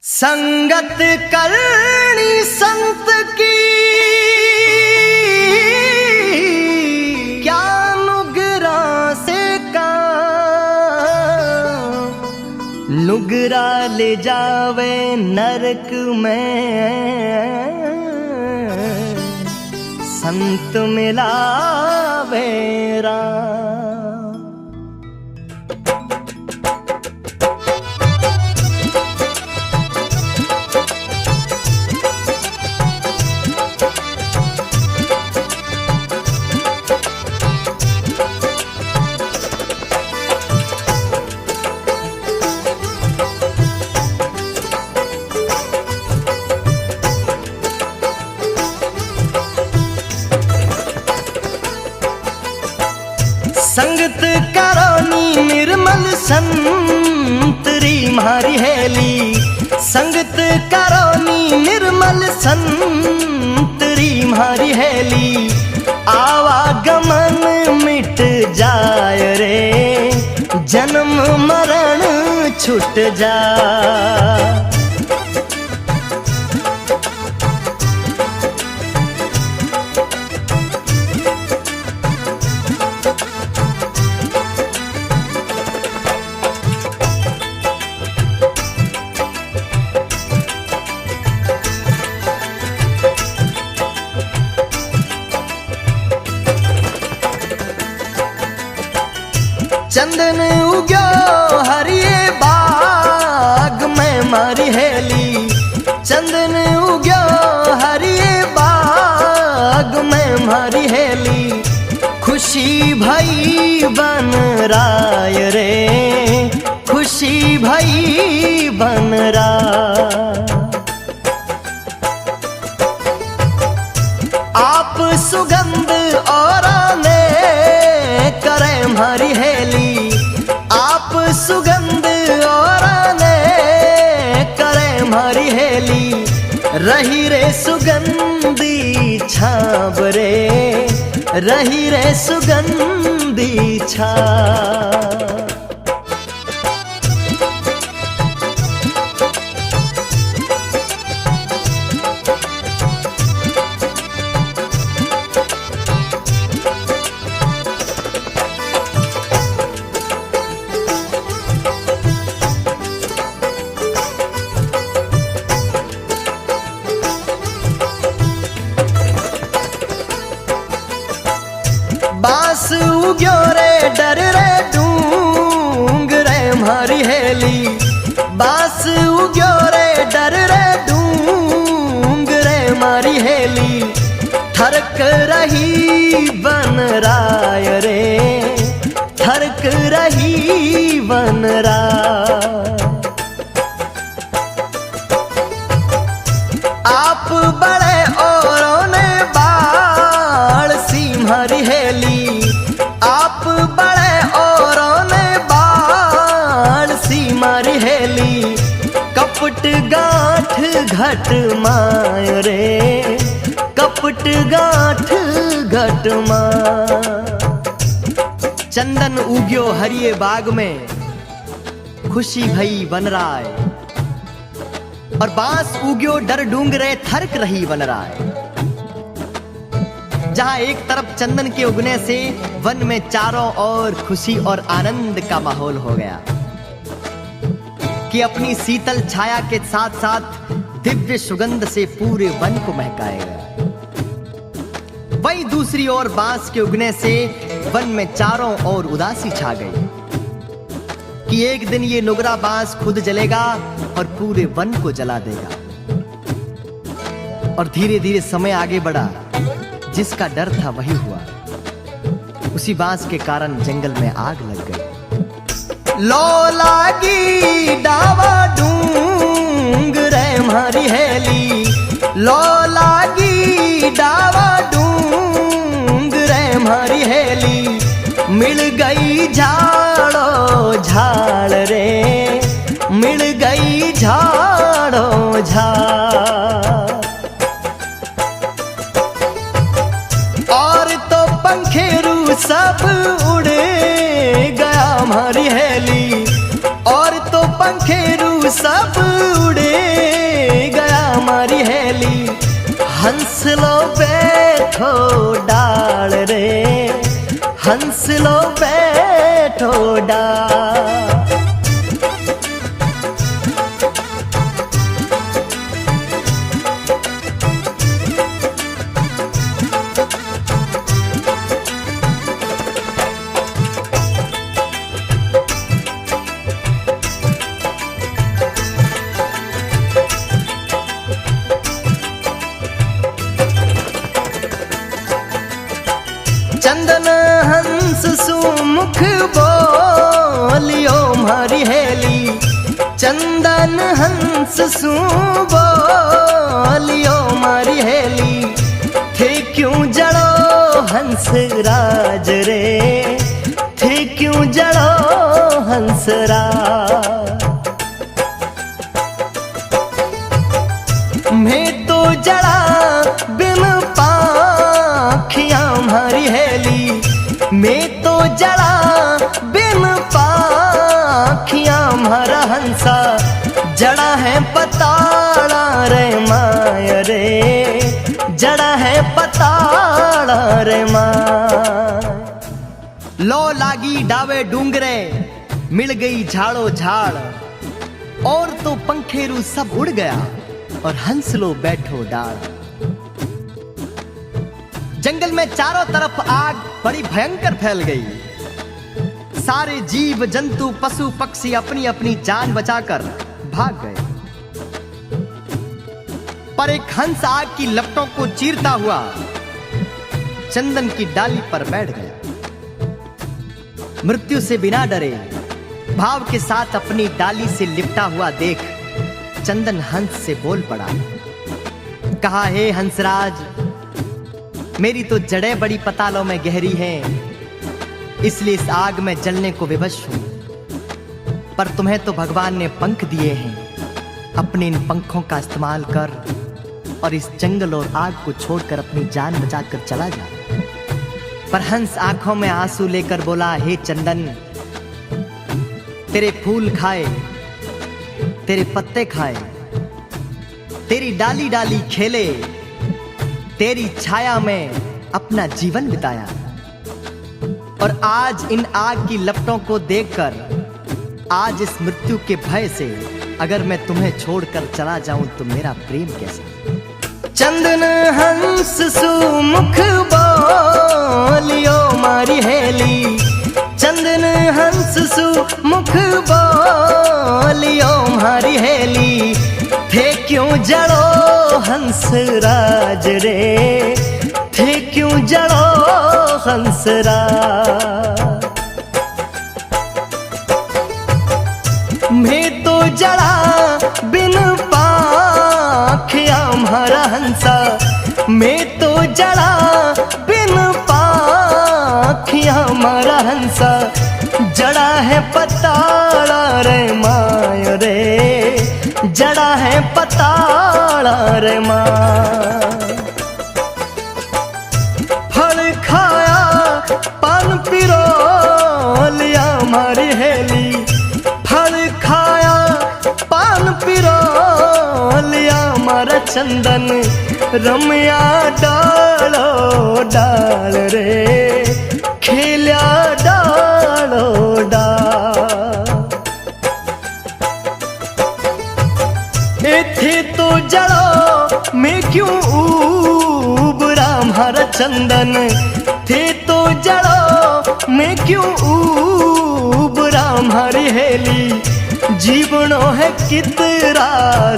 संगत करनी संत की क्या नुगरा से का नुगरा ले जावे नरक में संत मिलावे राम। संगत करोनी निर्मल संतरी मारी हेली, संगत करोनी निर्मल संतरी मारी हेली। आवागमन मिट जाय रे जन्म मरण छूट जा। चंदन उग्यो हरिये बाग में मारी हेली, चंदन उग्यो हरिये बाग में मारी हेली। खुशी भई बन राय रे खुशी भई बन राय। आप सुगंध और ने करे मारी हेली, आप सुगंध और ने करे मारी हेली। रही रे सुगंधी छाब रे रही रे सुगंधी छाब। बांस उग्यो रे डर रे डूंग रे मारी हेली, बांस उग्यो रे डर रे डूंग रे मारी हेली। थरक रही बन राय रे थरक रही बन राय। आप बड़े औरों ने बाल सी मारी हेली, आप बड़े औरों ने बाल सी मारी हेली। कपट गांठ घट माय रे कपट गांठ घट माय। चंदन उग्यो हरिये बाग में खुशी भई बन राय, और बांस उग्यो डर डूंगरे थरक रही बन राय। जहां एक तरफ चंदन के उगने से वन में चारों ओर खुशी और आनंद का माहौल हो गया कि अपनी शीतल छाया के साथ साथ दिव्य सुगंध से पूरे वन को महकाएगा। वहीं दूसरी ओर बांस के उगने से वन में चारों ओर उदासी छा गई कि एक दिन ये नुगरा बांस खुद जलेगा और पूरे वन को जला देगा। और धीरे धीरे समय आगे बढ़ा, जिसका डर था वही हुआ। उसी बांस के कारण जंगल में आग लग गई। लो लागी डावा डूंग रे मारी हेली, लो लागी डावा डूंग रे मारी हेली। मिल गई झाड़ो झाड़ रे मिल गई झाड़ो झाड़। और तो पंखेरू सब उड़े गया हमारी हेली, और तो पंखेरू सब उड़े बैठो डाल रे, हंस लो बैठो डाल। चंदन हंस सुमुख बोलियो मारी हेली, चंदन हंस सु बोलियो मारी हेली। थे क्यों जड़ो हंस राज रे, थे क्यों जड़ो हंस राज। मैं तो जड़ा बिन पाखियां मारी हेली, मैं तो जड़ा बिन पाखियां मारा हंसा। जड़ा है पताड़ा रे माय रे, जड़ा है पताड़ा रे माय। लो लागी डावे डूंगरे, मिल गई झाड़ो झाड़, और तो पंखेरू सब उड़ गया, और हंस लो बैठो डाल। जंगल में चारों तरफ आग बड़ी भयंकर फैल गई। सारे जीव जंतु पशु पक्षी अपनी अपनी जान बचाकर भाग गए, पर एक हंस आग की लपटों को चीरता हुआ चंदन की डाली पर बैठ गया। मृत्यु से बिना डरे भाव के साथ अपनी डाली से लिपटा हुआ देख चंदन हंस से बोल पड़ा। कहा, हे हंसराज, मेरी तो जड़ें बड़ी पतालों में गहरी हैं, इसलिए इस आग में जलने को विवश हूं। पर तुम्हें तो भगवान ने पंख दिए हैं, अपने इन पंखों का इस्तेमाल कर और इस जंगल और आग को छोड़कर अपनी जान बचाकर चला जा। पर हंस आंखों में आंसू लेकर बोला, हे चंदन, तेरे फूल खाए, तेरे पत्ते खाए, तेरी डाली डाली खेले, तेरी छाया में अपना जीवन बिताया, और आज इन आग की लपटों को देखकर, आज इस मृत्यु के भय से अगर मैं तुम्हें छोड़कर चला जाऊं तो मेरा प्रेम कैसा। चंदन हंस सुमुख बोलियो मारी हेली, चंदन हंस सुमुख बोलियो मारी हेली। थे क्यों जड़ो हंस राज रे, थे क्यों जड़ो हंस राज। मैं तो जड़ा बिन पाखिया मारा हंसा, मैं तो जड़ा बिन पाखिया मारा हंसा। जड़ा है पताड़ा रे माय रे, जड़ा है पताड़ा रे माय। फल खाया पान पिरो लिया मारी हेली, फल खाया पान पिरो लिया मारा चंदन। रमया डालो डाल रे, खेल्या डालो डाल। थे तो जड़ो मैं क्यों उबरा मारा चंदन, थे तो जड़ो मैं क्यों उबरा मारी हेली। जीवनो है कितना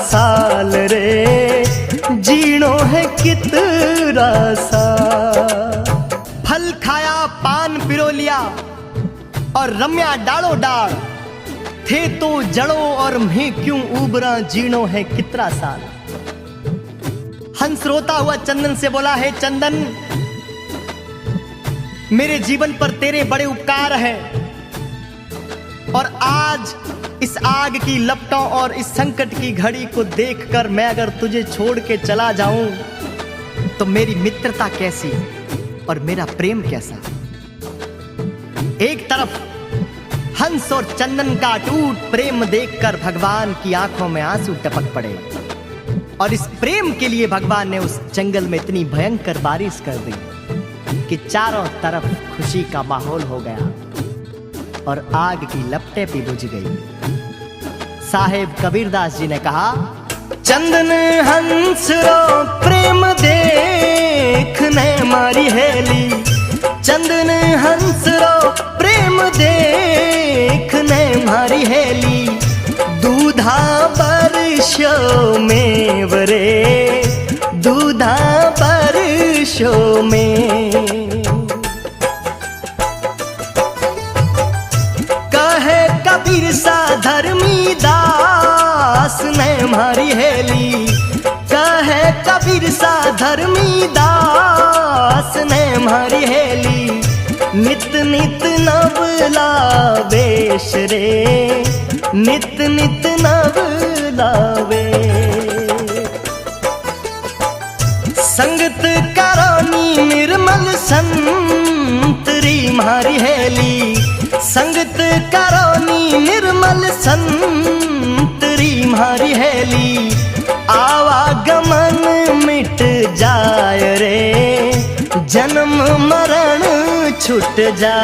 साल रे, जीनो है कितना साल। फल खाया पान पिरो लिया और रम्या डालो डाल। थे तो जड़ो और मैं क्यों उबरा, जीनो है कितना साल। हंस रोता हुआ चंदन से बोला, है चंदन, मेरे जीवन पर तेरे बड़े उपकार हैं, और आज इस आग की लपटों और इस संकट की घड़ी को देखकर मैं अगर तुझे छोड़ के चला जाऊं तो मेरी मित्रता कैसी और मेरा प्रेम कैसा। एक तरफ हंस और चंदन का अटूट प्रेम देखकर भगवान की आंखों में आंसू टपक पड़े, और इस प्रेम के लिए भगवान ने उस जंगल में इतनी भयंकर बारिश कर दी कि चारों तरफ खुशी का माहौल हो गया और आग की लपटें भी बुझ गई। साहेब कबीरदास जी ने कहा, चंदन हंस रो प्रेम देखने मारी हेली, चंदन हंस रो प्रेम देखने मारी हेली, दूधा बरसो में वरे, दूधा बरसो में। कहे कबीर सा धर्मी दास ने मारी हेली, कहे कबीर सा धर्मी दास ने मारी हेली, नित नित नव लावेश रे, नित नित नव लावे। संगत करोनी निर्मल संतरी मारी हेली, संगत करोनी निर्मल संतरी मारी हेली, आवागमन मिट जाय रे, जन्म मरण छूट जा।